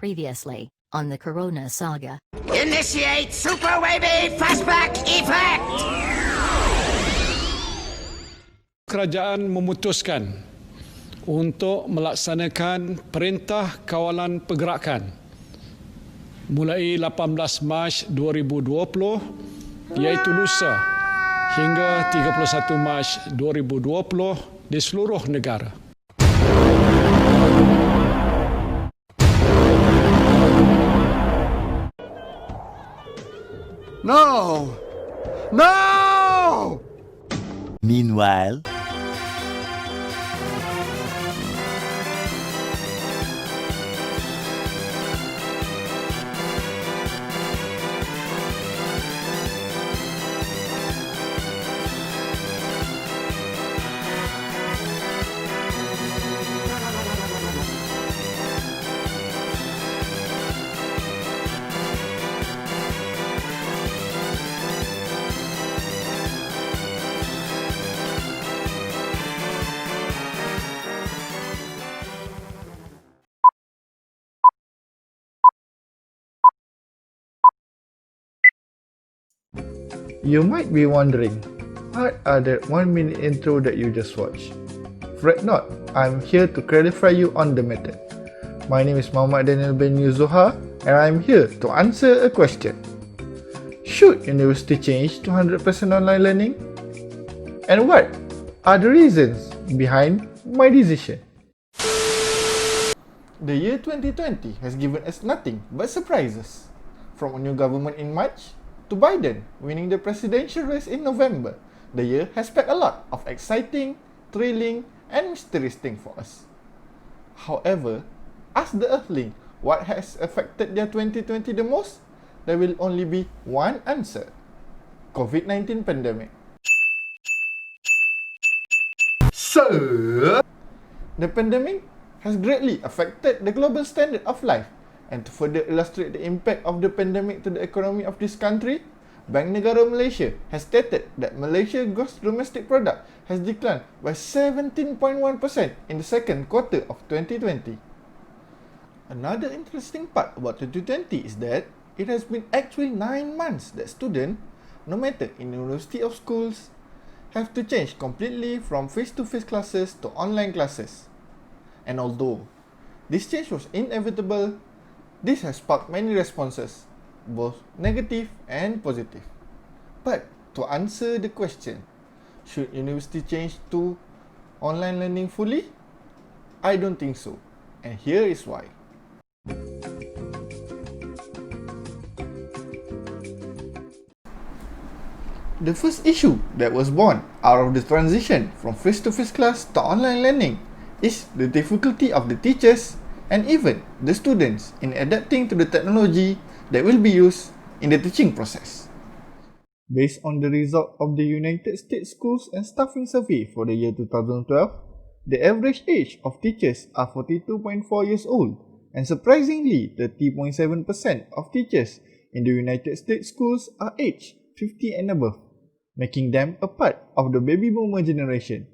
Previously, on the Corona Saga. Initiate Super Wavy Flashback Effect! Kerajaan memutuskan untuk melaksanakan Perintah Kawalan Pergerakan mulai 18 Mac 2020 iaitu lusa hingga 31 Mac 2020 di seluruh negara. No! No! Meanwhile, you might be wondering, what are that 1 minute intro that you just watched? Fret not, I'm here to clarify you on the matter. My name is Muhammad Daniel bin Yuzuha and I'm here to answer a question. Should university change to 100% online learning? And what are the reasons behind my decision? The year 2020 has given us nothing but surprises. From a new government in March, to Biden winning the presidential race in November, the year has packed a lot of exciting, thrilling, and mysterious things for us. However, ask the Earthling what has affected their 2020 the most, there will only be one answer: COVID-19 pandemic. So, the pandemic has greatly affected the global standard of life. And to further illustrate the impact of the pandemic to the economy of this country, Bank Negara Malaysia has stated that Malaysia's gross domestic product has declined by 17.1% in the second quarter of 2020. Another interesting part about 2020 is that it has been actually 9 months that students, no matter in university or schools, have to change completely from face-to-face classes to online classes. And although this change was inevitable, this has sparked many responses, both negative and positive. But to answer the question, should university change to online learning fully? I don't think so, and here is why. The first issue that was born out of the transition from face-to-face class to online learning is the difficulty of the teachers and even the students in adapting to the technology that will be used in the teaching process. Based on the result of the United States Schools and Staffing Survey for the year 2012, the average age of teachers are 42.4 years old, and surprisingly, 30.7% of teachers in the United States schools are aged 50 and above, making them a part of the baby boomer generation.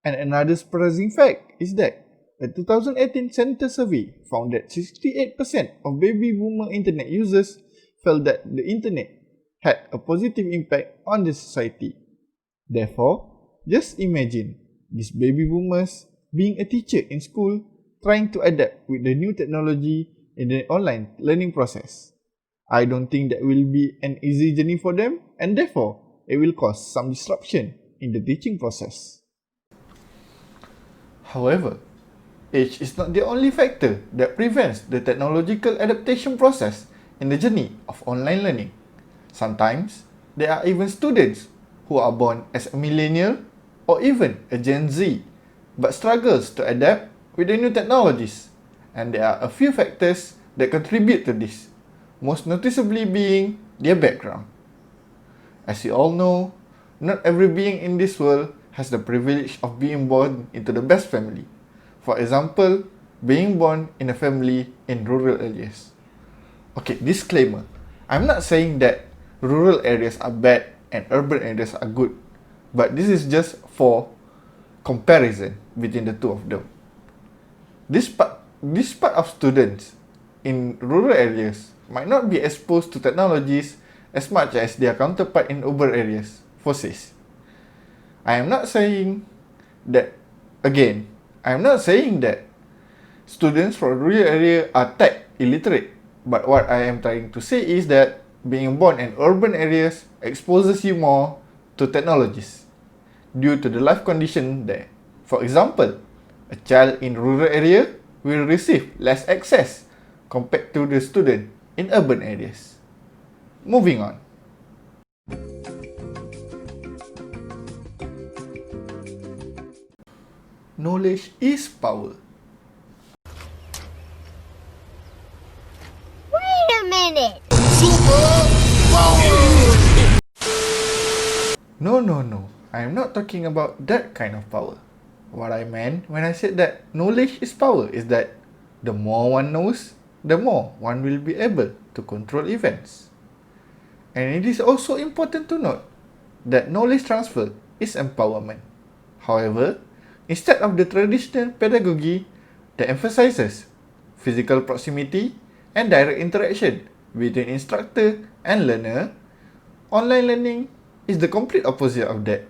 And another surprising fact is that a 2018 census survey found that 68% of baby boomer internet users felt that the internet had a positive impact on the society. Therefore, just imagine these baby boomers being a teacher in school trying to adapt with the new technology in the online learning process. I don't think that will be an easy journey for them, and therefore, it will cause some disruption in the teaching process. However, age is not the only factor that prevents the technological adaptation process in the journey of online learning. Sometimes, there are even students who are born as a millennial or even a Gen Z, but struggles to adapt with the new technologies. And there are a few factors that contribute to this, most noticeably being their background. As you all know, not every being in this world has the privilege of being born into the best family. For example, being born in a family in rural areas. Okay, disclaimer. I'm not saying that rural areas are bad and urban areas are good, but this is just for comparison between the two of them. This part of students in rural areas might not be exposed to technologies as much as their counterpart in urban areas, foresays. I am not saying that, again, I am not saying that students from rural area are tech illiterate, but what I am trying to say is that being born in urban areas exposes you more to technologies due to the life condition there. For example, a child in rural area will receive less access compared to the student in urban areas. Moving on. Knowledge is power. Wait a minute! No. I am not talking about that kind of power. What I meant when I said that knowledge is power is that the more one knows, the more one will be able to control events. And it is also important to note that knowledge transfer is empowerment. However, instead of the traditional pedagogy that emphasizes physical proximity and direct interaction between instructor and learner, online learning is the complete opposite of that,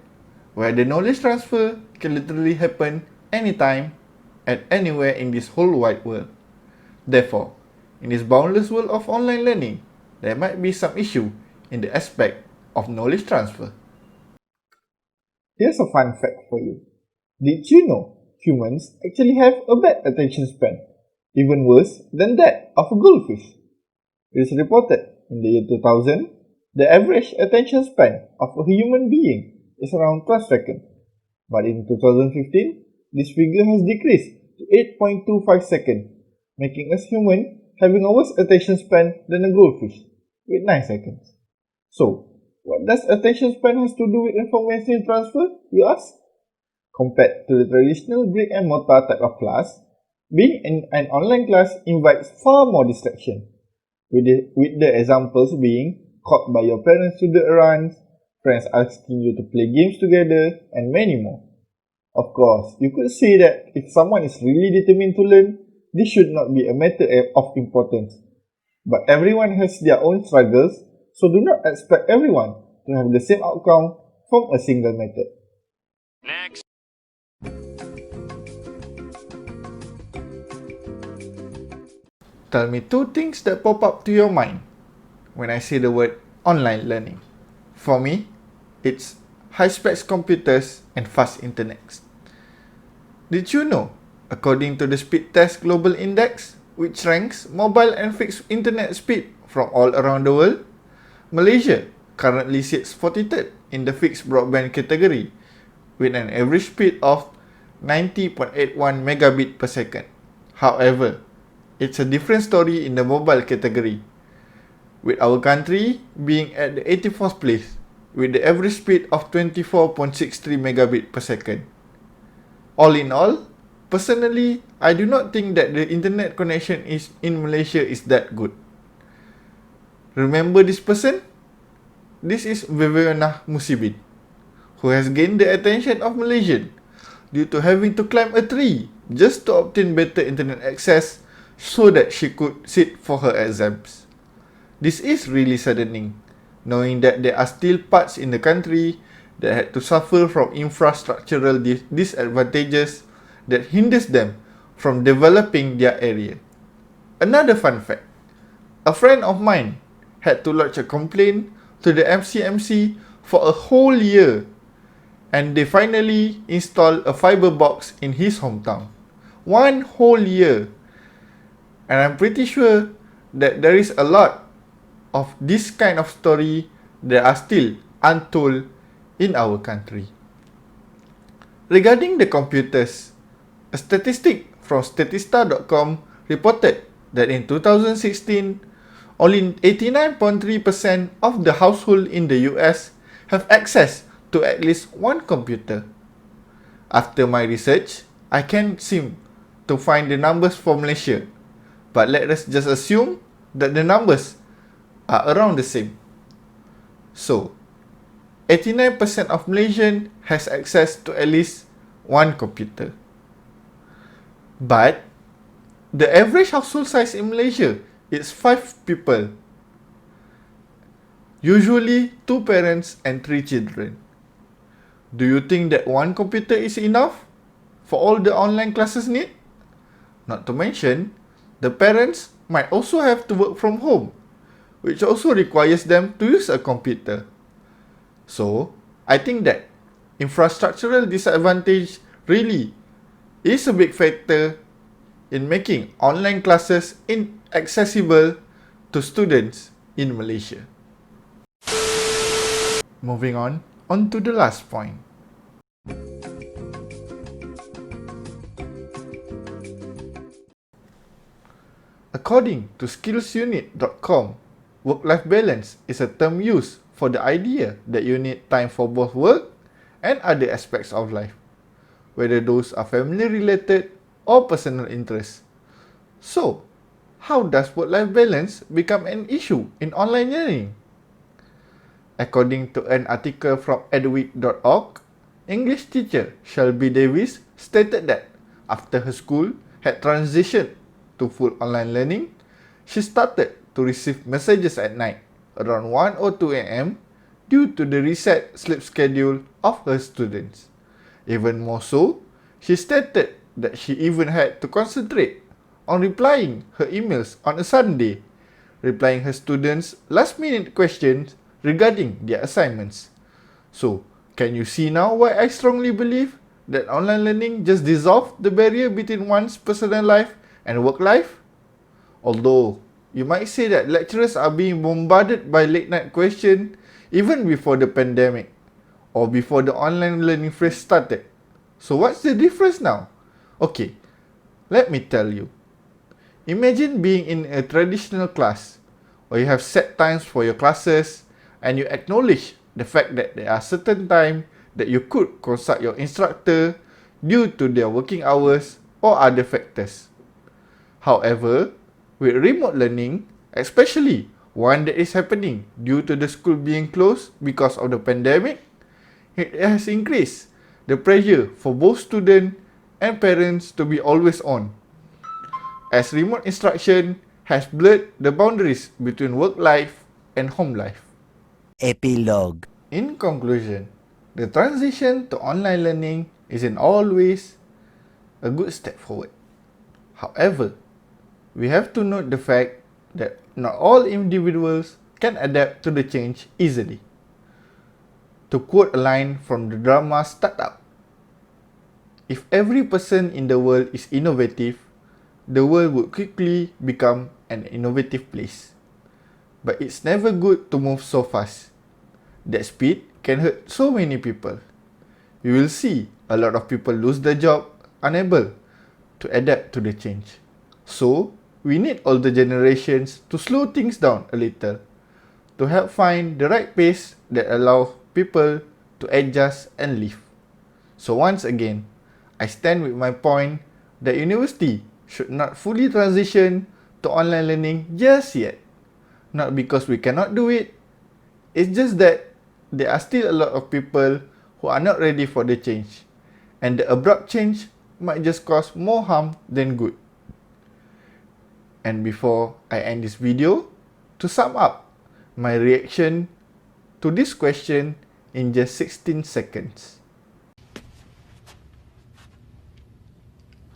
where the knowledge transfer can literally happen anytime and anywhere in this whole wide world. Therefore, in this boundless world of online learning, there might be some issue in the aspect of knowledge transfer. Here's a fun fact for you. Did you know humans actually have a bad attention span, even worse than that of a goldfish? It is reported in the year 2000, the average attention span of a human being is around 12 seconds, but in 2015, this figure has decreased to 8.25 seconds, making us human having a worse attention span than a goldfish, with 9 seconds. So, what does attention span has to do with information transfer, you ask? Compared to the traditional brick and mortar type of class, being in an online class invites far more distraction, with the examples being caught by your parents to do errands, friends asking you to play games together, and many more. Of course, you could say that if someone is really determined to learn, this should not be a matter of importance. But everyone has their own struggles, so do not expect everyone to have the same outcome from a single method. Next. Tell me two things that pop up to your mind when I say the word online learning. For me, it's high-speed computers and fast internet. Did you know, according to the Speed Test Global Index, which ranks mobile and fixed internet speed from all around the world, Malaysia currently sits 43rd in the fixed broadband category with an average speed of 90.81 megabit per second. However, it's a different story in the mobile category, with our country being at the 84th place with the average speed of 24.63 megabit per second. All in all, personally, I do not think that the internet connection in Malaysia is that good. Remember this person? This is Viviana Musibin, who has gained the attention of Malaysians due to having to climb a tree just to obtain better internet access so that she could sit for her exams. This is really saddening, knowing that there are still parts in the country that had to suffer from infrastructural disadvantages that hinders them from developing their area. Another fun fact, a friend of mine had to lodge a complaint to the MCMC for a whole year, and they finally installed a fiber box in his hometown. 1 whole year. And I'm pretty sure that there is a lot of this kind of story that are still untold in our country. Regarding the computers, a statistic from Statista.com reported that in 2016, only 89.3% of the households in the US have access to at least one computer. After my research, I can't seem to find the numbers for Malaysia, but let us just assume that the numbers are around the same. So, 89% of Malaysians has access to at least one computer. But The average household size in Malaysia is 5 people. Usually 2 parents and 3 children. Do you think that one computer is enough for all the online classes need? Not to mention, the parents might also have to work from home, which also requires them to use a computer. So, I think that infrastructural disadvantage really is a big factor in making online classes inaccessible to students in Malaysia. Moving on to the last point. According to skillsunit.com, work-life balance is a term used for the idea that you need time for both work and other aspects of life, whether those are family-related or personal interests. So, how does work-life balance become an issue in online learning? According to an article from edweek.org, English teacher Shelby Davis stated that after her school had transitioned to full online learning, she started to receive messages at night around 1 or 2 a.m. due to the reset sleep schedule of her students. Even more so, she stated that she even had to concentrate on replying her emails on a Sunday, replying her students' last-minute questions regarding their assignments. So, can you see now why I strongly believe that online learning just dissolved the barrier between one's personal life and work life? Although, you might say that lecturers are being bombarded by late-night questions even before the pandemic or before the online learning phase started. So what's the difference now? Okay, let me tell you. Imagine being in a traditional class where you have set times for your classes and you acknowledge the fact that there are certain times that you could consult your instructor due to their working hours or other factors. However, with remote learning, especially one that is happening due to the school being closed because of the pandemic, it has increased the pressure for both students and parents to be always on, as remote instruction has blurred the boundaries between work life and home life. Epilogue. In conclusion, the transition to online learning isn't always a good step forward. However, we have to note the fact that not all individuals can adapt to the change easily. To quote a line from the drama Startup, if every person in the world is innovative, the world would quickly become an innovative place. But it's never good to move so fast. That speed can hurt so many people. We will see a lot of people lose their job unable to adapt to the change. So, we need older generations to slow things down a little to help find the right pace that allows people to adjust and live. So once again, I stand with my point that university should not fully transition to online learning just yet. Not because we cannot do it, it's just that there are still a lot of people who are not ready for the change, and the abrupt change might just cause more harm than good. And before I end this video, to sum up my reaction to this question in just 16 seconds.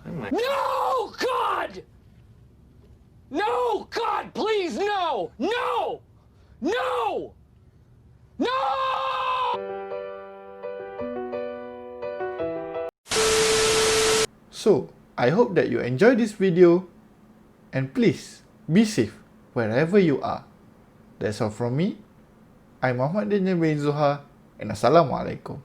No, God! No, God, please, no! No! No! No! So, I hope that you enjoyed this video, and please be safe wherever you are. That's all from me. I'm Muhammad Daniel bin Zuha, and Assalamualaikum.